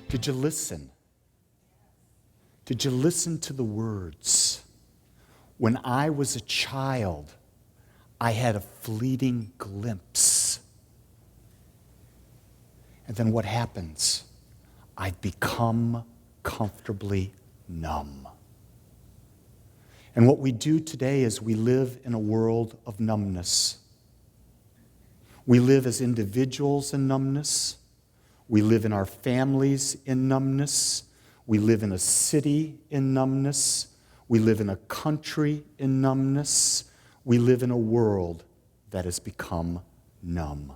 Did you listen? Did you listen to the words? When I was a child, I had a fleeting glimpse. And then what happens? I've become comfortably numb. And what we do today is we live in a world of numbness. We live as individuals in numbness. We live in our families in numbness. We live in a city in numbness. We live in a country in numbness. We live in a world that has become numb.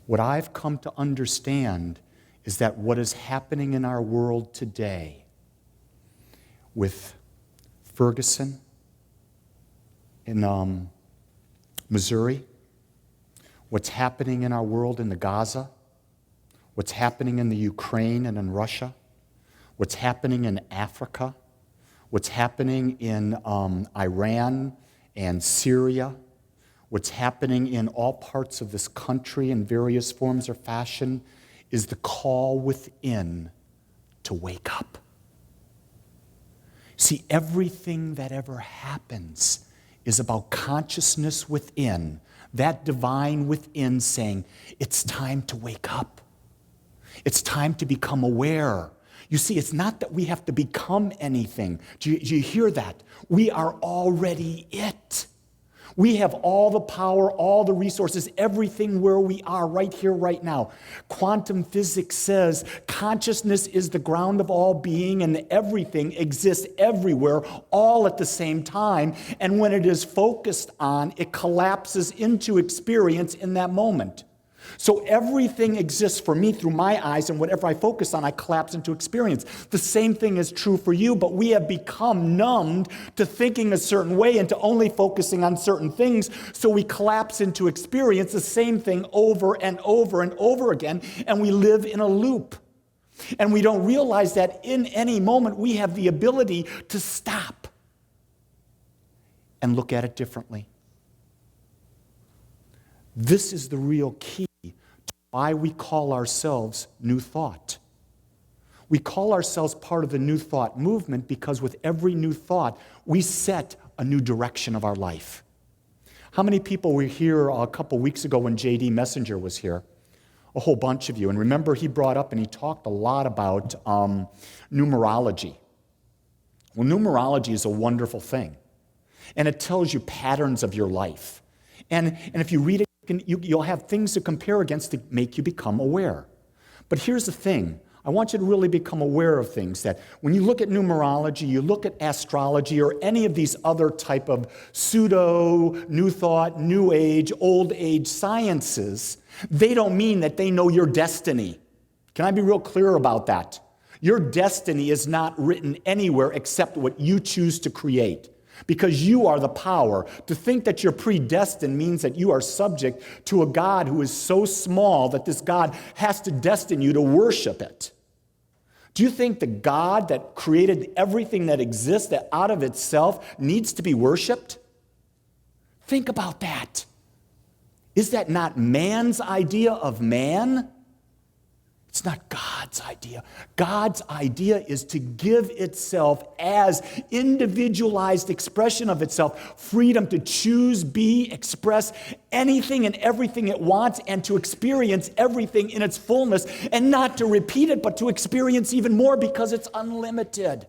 What I've come to understand is that what is happening in our world today with Ferguson in Missouri, what's happening in our world in the Gaza, what's happening in the Ukraine and in Russia, what's happening in Africa, what's happening in Iran and Syria, what's happening in all parts of this country in various forms or fashion is the call within to wake up. See, everything that ever happens is about consciousness within, that divine within saying, it's time to wake up. It's time to become aware. You see, it's not that we have to become anything. Do you hear that? We are already it. We have all the power, all the resources, everything where we are right here, right now. Quantum physics says consciousness is the ground of all being and everything exists everywhere, all at the same time. And when it is focused on, it collapses into experience in that moment. So everything exists for me through my eyes, and whatever I focus on, I collapse into experience. The same thing is true for you, but we have become numbed to thinking a certain way and to only focusing on certain things, so we collapse into experience the same thing over and over and over again, and we live in a loop. And we don't realize that in any moment we have the ability to stop and look at it differently. This is the real key to why we call ourselves New Thought. We call ourselves part of the New Thought movement because with every new thought, we set a new direction of our life. How many people were here a couple weeks ago when J.D. Messenger was here? A whole bunch of you. And remember, he brought up and he talked a lot about numerology. Well, numerology is a wonderful thing. And it tells you patterns of your life. And if you read it, you'll have things to compare against to make you become aware. But here's the thing. I want you to really become aware of things that when you look at numerology, you look at astrology or any of these other type of pseudo, new thought, new age, old age sciences, they don't mean that they know your destiny. Can I be real clear about that? Your destiny is not written anywhere except what you choose to create. Because you are the power. To think that you're predestined means that you are subject to a God who is so small that this God has to destine you to worship it. Do you think the God that created everything that exists, that out of itself needs to be worshiped? Think about that. Is that not man's idea of man? It's not God's idea. God's idea is to give itself as individualized expression of itself, freedom to choose, be, express anything and everything it wants, and to experience everything in its fullness, and not to repeat it, but to experience even more because it's unlimited.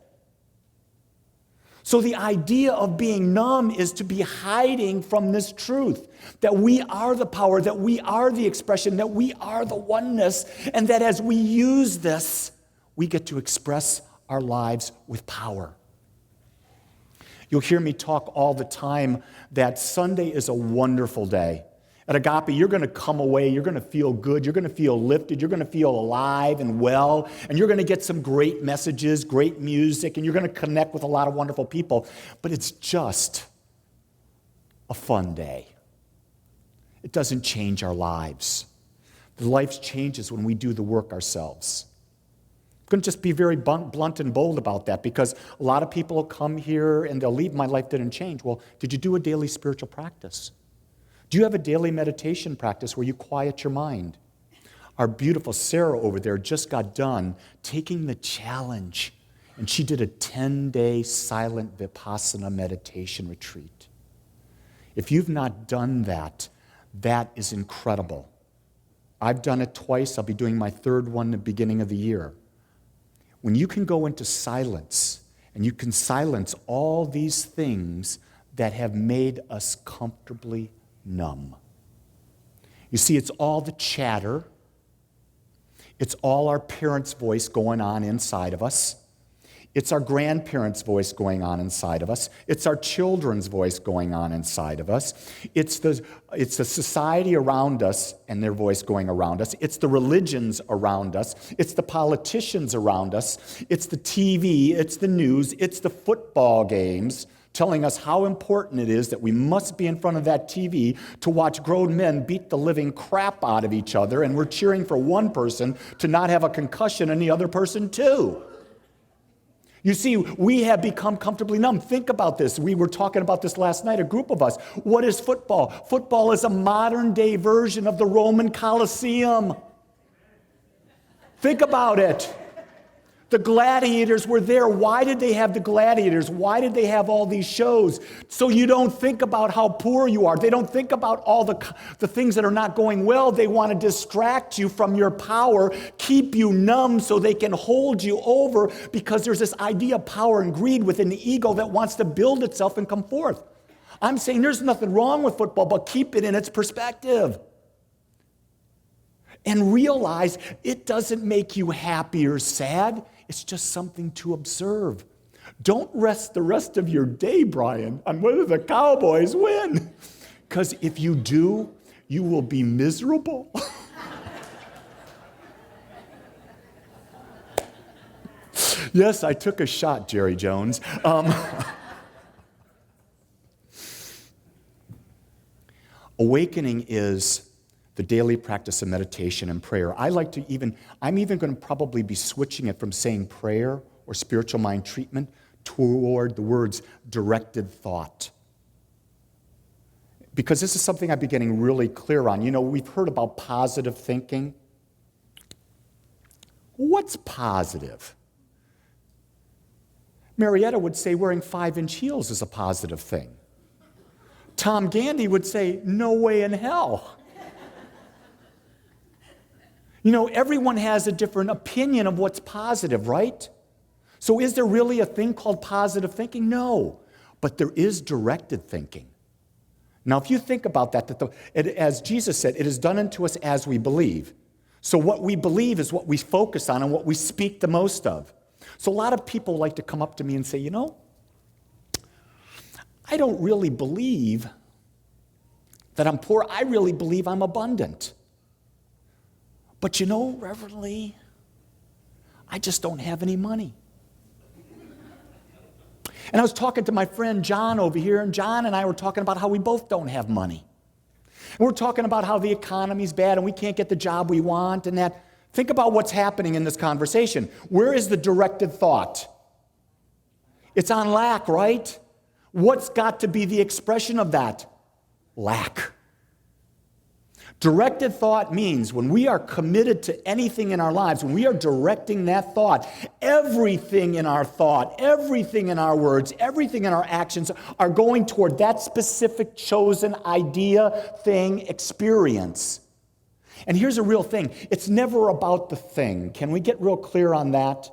So the idea of being numb is to be hiding from this truth, that we are the power, that we are the expression, that we are the oneness, and that as we use this, we get to express our lives with power. You'll hear me talk all the time that Sunday is a wonderful day. At Agape, you're going to come away, you're going to feel good, you're going to feel lifted, you're going to feel alive and well, and you're going to get some great messages, great music, and you're going to connect with a lot of wonderful people. But it's just a fun day. It doesn't change our lives. The life changes when we do the work ourselves. I'm going to just be very blunt and bold about that because a lot of people will come here and they'll leave, my life didn't change. Well, did you do a daily spiritual practice? Do you have a daily meditation practice where you quiet your mind? Our beautiful Sarah over there just got done taking the challenge, and she did a 10-day silent Vipassana meditation retreat. If you've not done that, that is incredible. I've done it twice. I'll be doing my third one at the beginning of the year. When you can go into silence, and you can silence all these things that have made us comfortably numb. You see, it's all the chatter. It's all our parents' voice going on inside of us. It's our grandparents' voice going on inside of us. It's our children's voice going on inside of us. It's the society around us and their voice going around us. It's the religions around us. It's the politicians around us. It's the TV. It's the news. It's the football games telling us how important it is that we must be in front of that TV to watch grown men beat the living crap out of each other, and we're cheering for one person to not have a concussion and the other person too. You see, we have become comfortably numb. Think about this. We were talking about this last night, a group of us. What is football? Football is a modern-day version of the Roman Colosseum. Think about it. The gladiators were there. Why did they have the gladiators? Why did they have all these shows? So you don't think about how poor you are. They don't think about all the things that are not going well. They want to distract you from your power, keep you numb so they can hold you over, because there's this idea of power and greed within the ego that wants to build itself and come forth. I'm saying there's nothing wrong with football, but keep it in its perspective. And realize it doesn't make you happy or sad. It's just something to observe. Don't rest the rest of your day, Brian, on whether the Cowboys win. Because if you do, you will be miserable. Yes, I took a shot, Jerry Jones. Awakening is the daily practice of meditation and prayer. I'm even going to probably be switching it from saying prayer or spiritual mind treatment toward the words directed thought. Because this is something I've been getting really clear on. You know, we've heard about positive thinking. What's positive? Marietta would say wearing 5-inch heels is a positive thing. Tom Gandy would say, no way in hell. You know, everyone has a different opinion of what's positive, right? So is there really a thing called positive thinking? No. But there is directed thinking. Now, if you think about that, as Jesus said, it is done unto us as we believe. So what we believe is what we focus on and what we speak the most of. So a lot of people like to come up to me and say, you know, I don't really believe that I'm poor. I really believe I'm abundant. But you know, Reverend Lee, I just don't have any money. And I was talking to my friend John over here, and John and I were talking about how we both don't have money. And we're talking about how the economy's bad and we can't get the job we want and that. Think about what's happening in this conversation. Where is the directed thought? It's on lack, right? What's got to be the expression of that? Lack. Directed thought means when we are committed to anything in our lives, when we are directing that thought, everything in our thought, everything in our words, everything in our actions are going toward that specific chosen idea, thing, experience. And here's a real thing. It's never about the thing. Can we get real clear on that?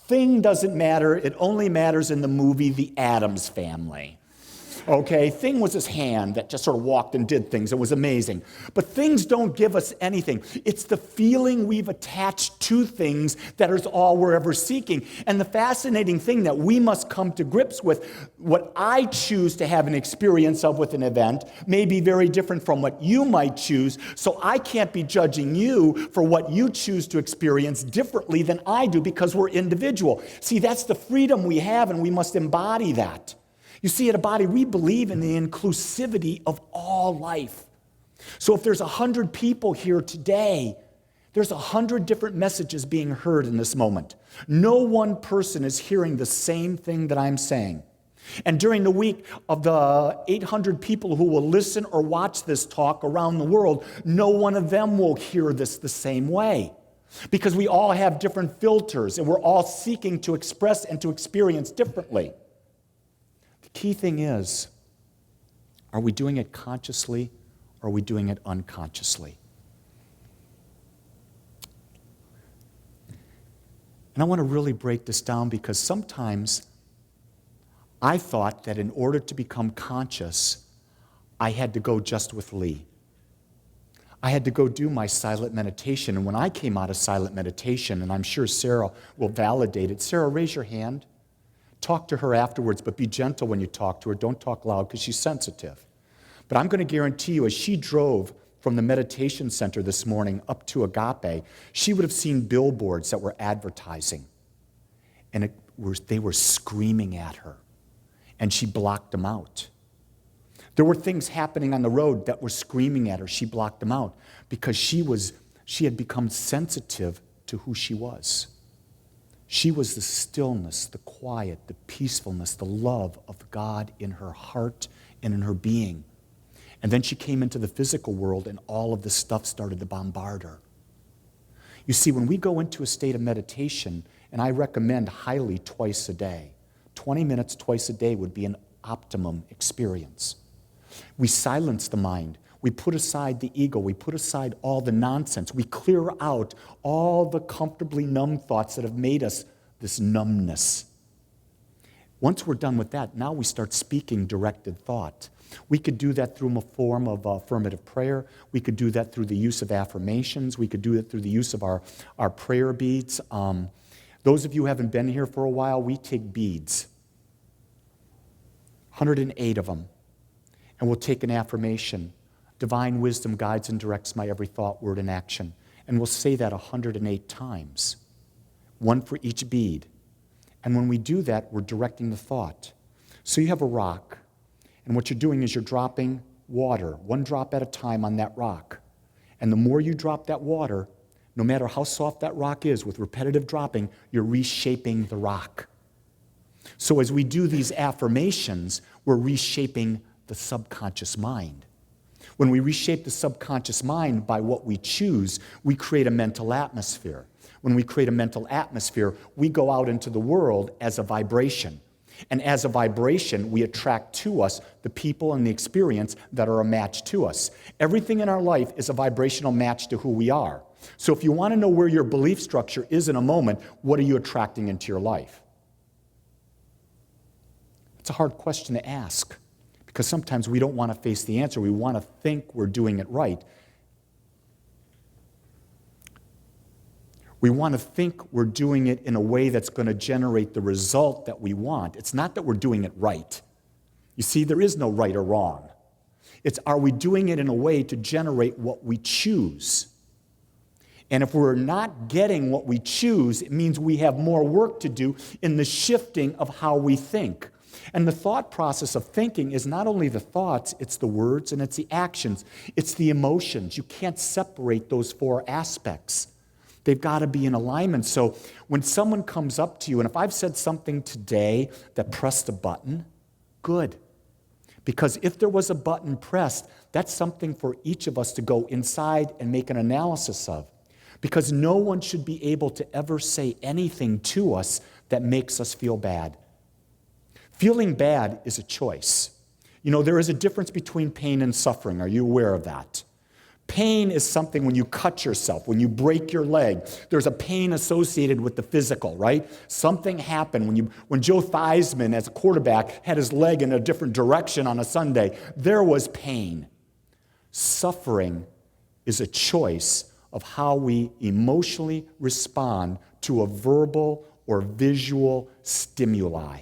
Thing doesn't matter. It only matters in the movie The Addams Family. Okay, thing was his hand that just sort of walked and did things. It was amazing. But things don't give us anything. It's the feeling we've attached to things that is all we're ever seeking. And the fascinating thing that we must come to grips with, what I choose to have an experience of with an event may be very different from what you might choose. So I can't be judging you for what you choose to experience differently than I do because we're individual. See, that's the freedom we have, and we must embody that. You see, at a body, we believe in the inclusivity of all life. So if there's 100 people here today, there's 100 different messages being heard in this moment. No one person is hearing the same thing that I'm saying. And during the week of the 800 people who will listen or watch this talk around the world, no one of them will hear this the same way. Because we all have different filters and we're all seeking to express and to experience differently. The key thing is, are we doing it consciously or are we doing it unconsciously? And I want to really break this down because sometimes I thought that in order to become conscious, I had to go just with Lee. I had to go do my silent meditation. And when I came out of silent meditation, and I'm sure Sarah will validate it. Sarah, raise your hand. Talk to her afterwards, but be gentle when you talk to her. Don't talk loud because she's sensitive. But I'm going to guarantee you, as she drove from the meditation center this morning up to Agape, she would have seen billboards that were advertising. And they were screaming at her. And she blocked them out. There were things happening on the road that were screaming at her. She blocked them out because she had become sensitive to who she was. She was the stillness, the quiet, the peacefulness, the love of God in her heart and in her being. And then she came into the physical world and all of this stuff started to bombard her. You see, when we go into a state of meditation, and I recommend highly twice a day, 20 minutes twice a day would be an optimum experience. We silence the mind. We put aside the ego. We put aside all the nonsense. We clear out all the comfortably numb thoughts that have made us this numbness. Once we're done with that, now we start speaking directed thought. We could do that through a form of affirmative prayer. We could do that through the use of affirmations. We could do it through the use of our prayer beads. Those of you who haven't been here for a while, we take beads, 108 of them, and we'll take an affirmation. Divine wisdom guides and directs my every thought, word, and action. And we'll say that 108 times, one for each bead. And when we do that, we're directing the thought. So you have a rock, and what you're doing is you're dropping water, one drop at a time on that rock. And the more you drop that water, no matter how soft that rock is, with repetitive dropping, you're reshaping the rock. So as we do these affirmations, we're reshaping the subconscious mind. When we reshape the subconscious mind by what we choose, we create a mental atmosphere. When we create a mental atmosphere, we go out into the world as a vibration. And as a vibration, we attract to us the people and the experience that are a match to us. Everything in our life is a vibrational match to who we are. So if you want to know where your belief structure is in a moment, what are you attracting into your life? It's a hard question to ask because sometimes we don't want to face the answer. We want to think we're doing it right. We want to think we're doing it in a way that's going to generate the result that we want. It's not that we're doing it right. You see, there is no right or wrong. It's, are we doing it in a way to generate what we choose? And if we're not getting what we choose, it means we have more work to do in the shifting of how we think. And the thought process of thinking is not only the thoughts, it's the words and it's the actions. It's the emotions. You can't separate those four aspects. They've got to be in alignment. So when someone comes up to you, and if I've said something today that pressed a button, good. Because if there was a button pressed, that's something for each of us to go inside and make an analysis of. Because no one should be able to ever say anything to us that makes us feel bad. Feeling bad is a choice. You know, there is a difference between pain and suffering. Are you aware of that? Pain is something when you cut yourself, when you break your leg. There's a pain associated with the physical, right? Something happened when Joe Theismann, as a quarterback, had his leg in a different direction on a Sunday. There was pain. Suffering is a choice of how we emotionally respond to a verbal or visual stimuli.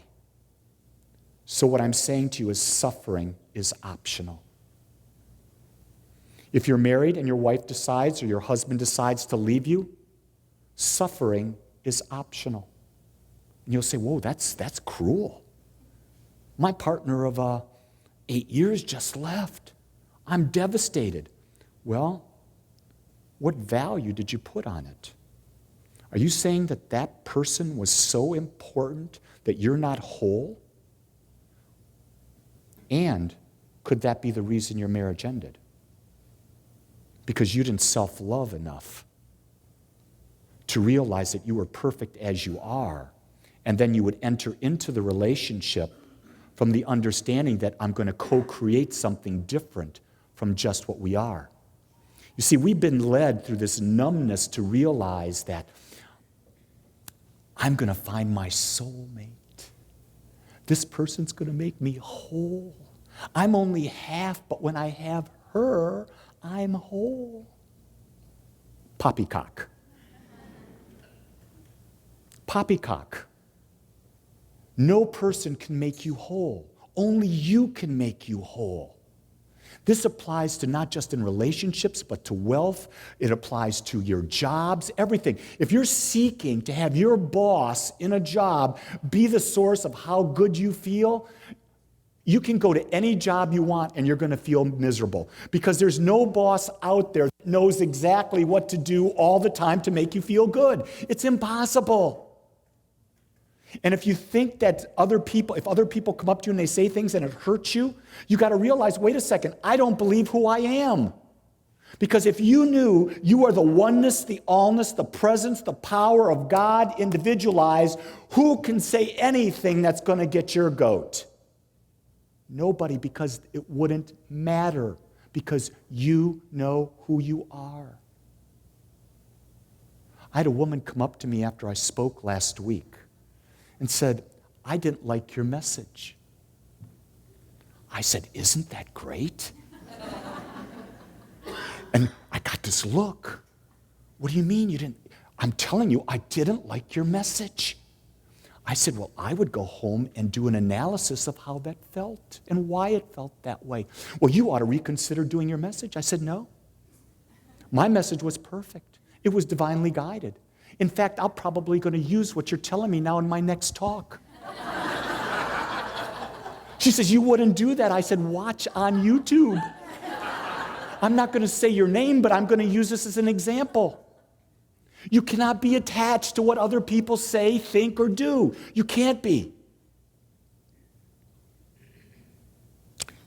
So what I'm saying to you is suffering is optional. If you're married and your wife decides or your husband decides to leave you, suffering is optional. And you'll say, whoa, that's cruel. My partner of 8 years just left. I'm devastated. Well, what value did you put on it? Are you saying that that person was so important that you're not whole? And could that be the reason your marriage ended? Because you didn't self-love enough to realize that you were perfect as you are, and then you would enter into the relationship from the understanding that I'm going to co-create something different from just what we are. You see, we've been led through this numbness to realize that I'm going to find my soulmate. This person's going to make me whole. I'm only half, but when I have her, I'm whole. Poppycock. Poppycock. No person can make you whole. Only you can make you whole. This applies to not just in relationships, but to wealth. It applies to your jobs, everything. If you're seeking to have your boss in a job be the source of how good you feel, you can go to any job you want and you're going to feel miserable, because there's no boss out there that knows exactly what to do all the time to make you feel good. It's impossible. And if you think that if other people come up to you and they say things and it hurts you, you got to realize, wait a second, I don't believe who I am. Because if you knew you are the oneness, the allness, the presence, the power of God individualized, who can say anything that's going to get your goat? Nobody, because it wouldn't matter, because you know who you are. I had a woman come up to me after I spoke last week and said, I didn't like your message. I said, isn't that great? And I got this look. What do you mean you didn't? I'm telling you, I didn't like your message. I said, well, I would go home and do an analysis of how that felt and why it felt that way. Well, you ought to reconsider doing your message. I said, no. My message was perfect. It was divinely guided. In fact, I'm probably going to use what you're telling me now in my next talk. She says, you wouldn't do that. I said, watch on YouTube. I'm not going to say your name, but I'm going to use this as an example. You cannot be attached to what other people say, think, or do. You can't be.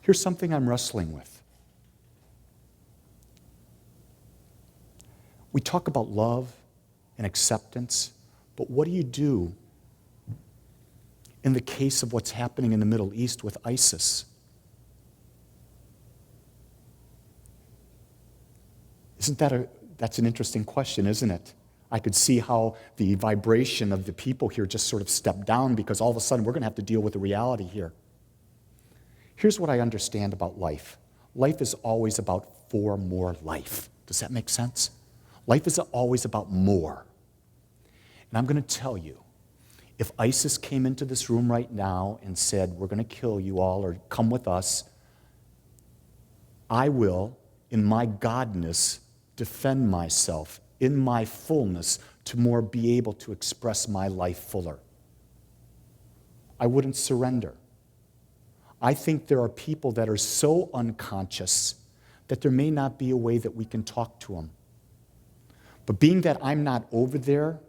Here's something I'm wrestling with. We talk about love and acceptance, but what do you do in the case of what's happening in the Middle East with ISIS? That's an interesting question, isn't it? I could see how the vibration of the people here just sort of stepped down, because all of a sudden we're going to have to deal with the reality here. Here's what I understand about life. Life is always about for more life. Does that make sense? Life is always about more. And I'm going to tell you, if ISIS came into this room right now and said, we're going to kill you all or come with us, I will, in my godness, defend myself in my fullness to more be able to express my life fuller. I wouldn't surrender. I think there are people that are so unconscious that there may not be a way that we can talk to them. But being that I'm not over there,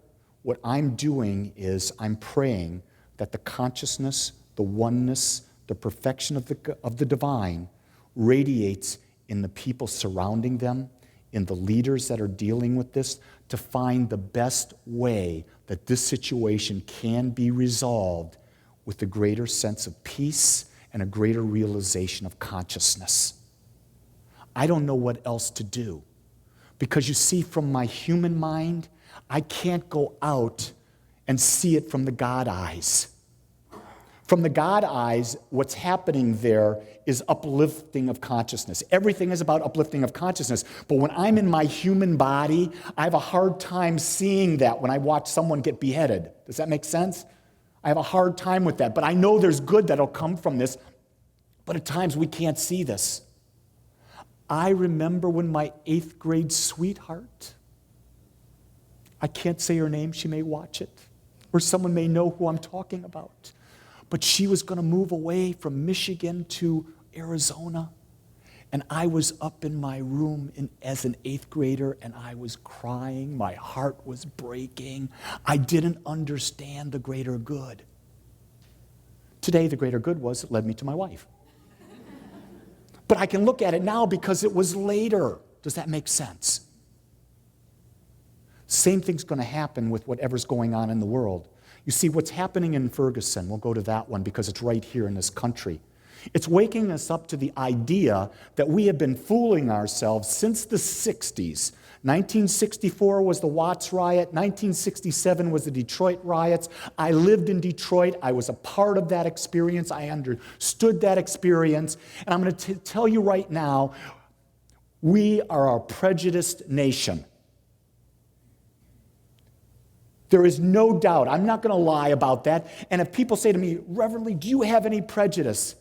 what I'm doing is I'm praying that the consciousness, the oneness, the perfection of the divine radiates in the people surrounding them, in the leaders that are dealing with this, to find the best way that this situation can be resolved with a greater sense of peace and a greater realization of consciousness. I don't know what else to do, because you see, from my human mind, I can't go out and see it from the God eyes. From the God eyes, what's happening there is uplifting of consciousness. Everything is about uplifting of consciousness. But when I'm in my human body, I have a hard time seeing that when I watch someone get beheaded. Does that make sense? I have a hard time with that. But I know there's good that'll come from this. But at times we can't see this. I remember when my 8th grade sweetheart, I can't say her name, she may watch it, or someone may know who I'm talking about, but she was going to move away from Michigan to Arizona. And I was up in my room as an 8th grader, and I was crying. My heart was breaking. I didn't understand the greater good. Today, the greater good was it led me to my wife. But I can look at it now because it was later. Does that make sense? Same thing's going to happen with whatever's going on in the world. You see, what's happening in Ferguson, we'll go to that one because it's right here in this country. It's waking us up to the idea that we have been fooling ourselves since the 60s. 1964 was the Watts riot. 1967 was the Detroit riots. I lived in Detroit. I was a part of that experience. I understood that experience. And I'm going to tell you right now, we are a prejudiced nation. There is no doubt. I'm not going to lie about that. And if people say to me, Reverend Lee, do you have any prejudice?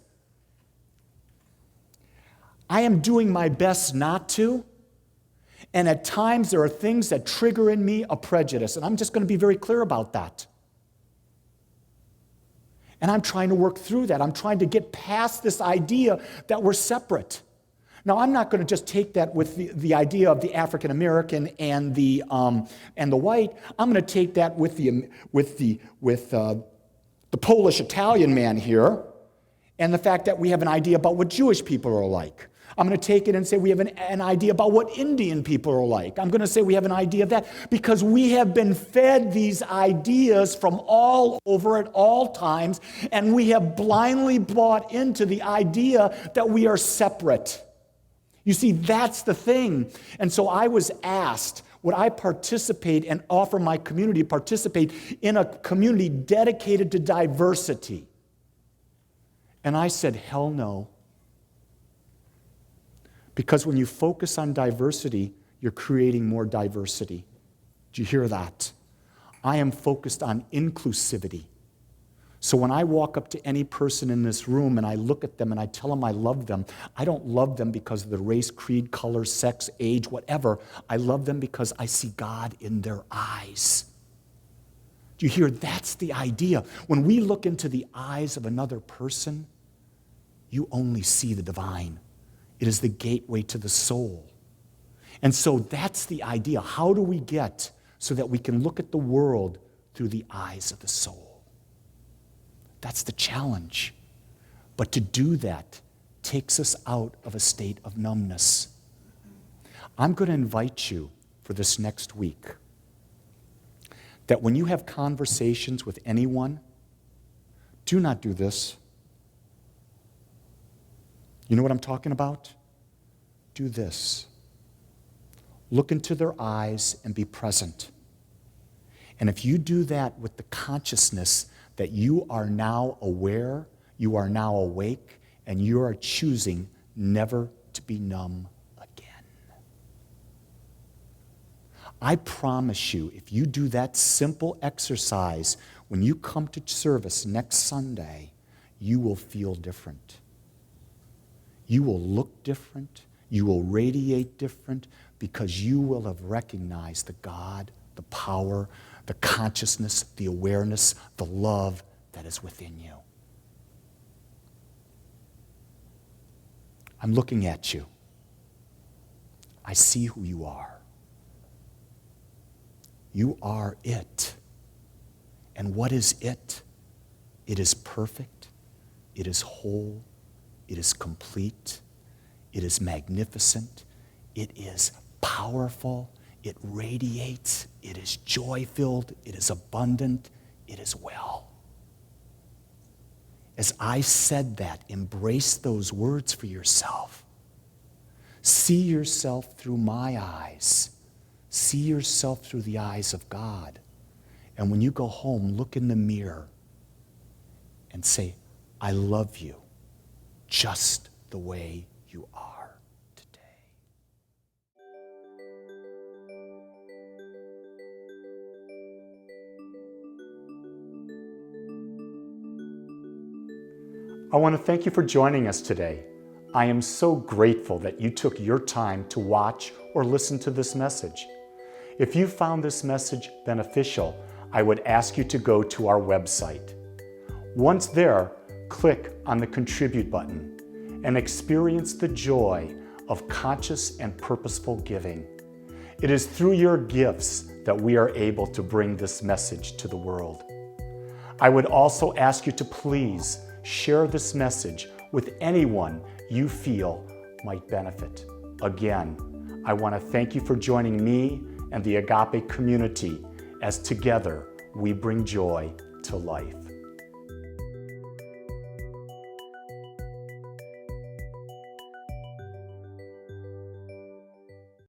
I am doing my best not to. And at times there are things that trigger in me a prejudice. And I'm just going to be very clear about that. And I'm trying to work through that. I'm trying to get past this idea that we're separate. Now, I'm not going to just take that with the idea of the African American and the white. I'm going to take that with the Polish Italian man here, and the fact that we have an idea about what Jewish people are like. I'm going to take it and say we have an idea about what Indian people are like. I'm going to say we have an idea of that because we have been fed these ideas from all over at all times, and we have blindly bought into the idea that we are separate. You see, that's the thing. And so I was asked, would I participate and offer my community, participate in a community dedicated to diversity? And I said, hell no. Because when you focus on diversity, you're creating more diversity. Do you hear that? I am focused on inclusivity. So when I walk up to any person in this room and I look at them and I tell them I love them, I don't love them because of the race, creed, color, sex, age, whatever. I love them because I see God in their eyes. Do you hear? That's the idea. When we look into the eyes of another person, you only see the divine. It is the gateway to the soul. And so that's the idea. How do we get so that we can look at the world through the eyes of the soul? That's the challenge. But to do that takes us out of a state of numbness. I'm going to invite you for this next week that when you have conversations with anyone, do not do this. You know what I'm talking about? Do this. Look into their eyes and be present. And if you do that with the consciousness that you are now aware, you are now awake, and you are choosing never to be numb again. I promise you, if you do that simple exercise, when you come to service next Sunday, you will feel different. You will look different. You will radiate different because you will have recognized the God, the power, the consciousness, the awareness, the love that is within you. I'm looking at you. I see who you are. You are it. And what is it? It is perfect. It is whole. It is complete. It is magnificent. It is powerful. It radiates. It is joy-filled. It is abundant. It is well. As I said that, embrace those words for yourself. See yourself through my eyes. See yourself through the eyes of God. And when you go home, look in the mirror and say, I love you just the way you are. I want to thank you for joining us today. I am so grateful that you took your time to watch or listen to this message. If you found this message beneficial, I would ask you to go to our website. Once there, click on the Contribute button and experience the joy of conscious and purposeful giving. It is through your gifts that we are able to bring this message to the world. I would also ask you to please share this message with anyone you feel might benefit. Again, I want to thank you for joining me and the Agape community as together we bring joy to life.